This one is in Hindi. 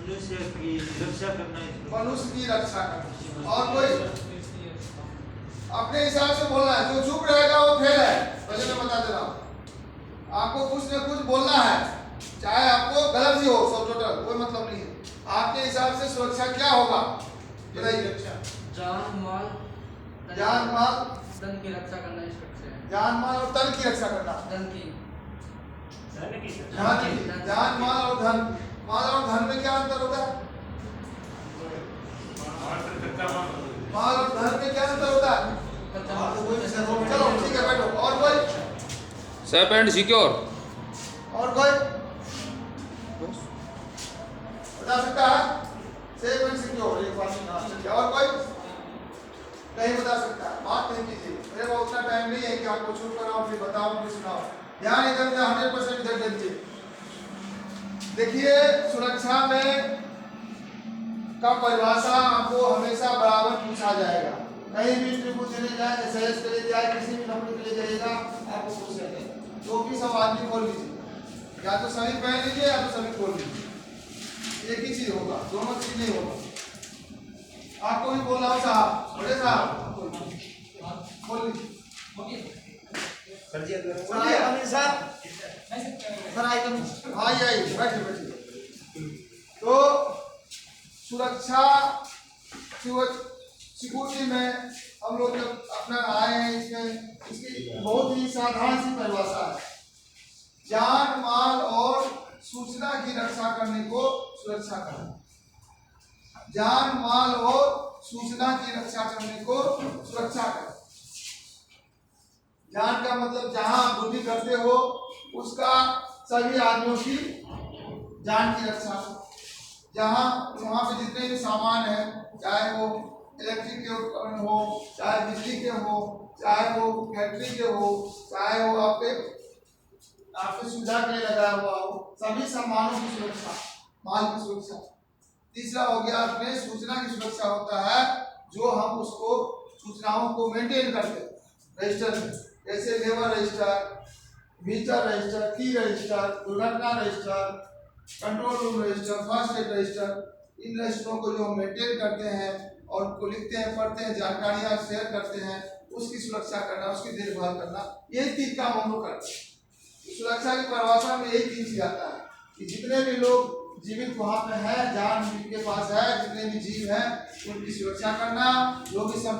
मनुष्य की रक्षा करना, मनुष्य की रक्षा करना। और कोई अपने हिसाब से बोलना है, जो चुप रहेगा वो फेल है। पहले मैं बता दे रहा हूँ, आपको कुछ न कुछ बोलना है, चाहे आपको गलत ही हो, सब टोटल कोई मतलब नहीं है। आपके हिसाब से सुरक्षा क्या होगा बताइए। जान माल धन की रक्षा करना इस से है। जान माल और तन की रक्षा करना। धन की जान माल और धन। माल और धन में क्या अंतर होता है? माल और धन में क्या अंतर होता है? चलो ठीक है बैठो। और कोई? Safe and secure. और कोई बता सकता है? सेफ एंड सिक्योर एक बात नहीं। और कोई नहीं बता सकता? बात नहीं कीजिए, मेरे को उतना टाइम नहीं है कि आपको छूट कराओ फिर बताओ फिर सुनाओ। ध्यान इधर 100% इधर दीजिए। देखिए सुरक्षा में का परिभाषा आपको हमेशा बराबर पूछा जाएगा। कहीं भी इंटरव्यू देने जाए, एसआईएस के लिए जाए, किसी भी नौकरी के लिए जाइएगा आपको पूछ लेंगे। जो भी सब आदमी खोल लीजिए, या तो सभी पहन लीजिए या तो सभी खोल लीजिए, एक ही चीज होगा, दोनों चीज नहीं होगा। आपको भी बोलना हो साहब, बड़े साहब खोल लीजिए। आइए बैठिए बैठिए। तो सुरक्षा सिक्योरिटी में हम लोग जब अपना आए हैं, इसमें इसकी बहुत ही साधारण सी परिभाषा है। जान माल और सूचना की रक्षा करने को सुरक्षा करना। जान माल और सूचना की रक्षा करने को सुरक्षा करना। जान का मतलब जहां आप ड्यूटी करते हो उसका सभी आदमियों की जान की रक्षा। जहां वहां पे जितने भी सामान है, चाहे वो इलेक्ट्रिक के उपकरण हो, चाहे बिजली के हो, चाहे वो फैक्ट्री के हो, चाहे वो आपके सुविधा के लिए लगाया हुआ हो, सभी सामानों की सुरक्षा, माल की सुरक्षा। तीसरा हो गया अपने सूचना की सुरक्षा होता है, जो हम उसको सूचनाओं को मेंटेन करते हैं रजिस्टर में, जैसे labour register, meter register, key register, दुर्घटना register, control room register, first aid register. इन रजिस्टरों को जो हम मेंटेन करते हैं और को लिखते हैं, पढ़ते हैं, जानकारियां शेयर करते हैं, उसकी सुरक्षा करना, उसकी देखभाल करना, यही तीन काम हम लोग करते हैं। सुरक्षा की परिभाषा में यही तीन चीज आता है कि जितने भी लोग जीवित वहां पे है, जान जिनके पास है, जितने भी जीव हैं उनकी सुरक्षा करना, जो भी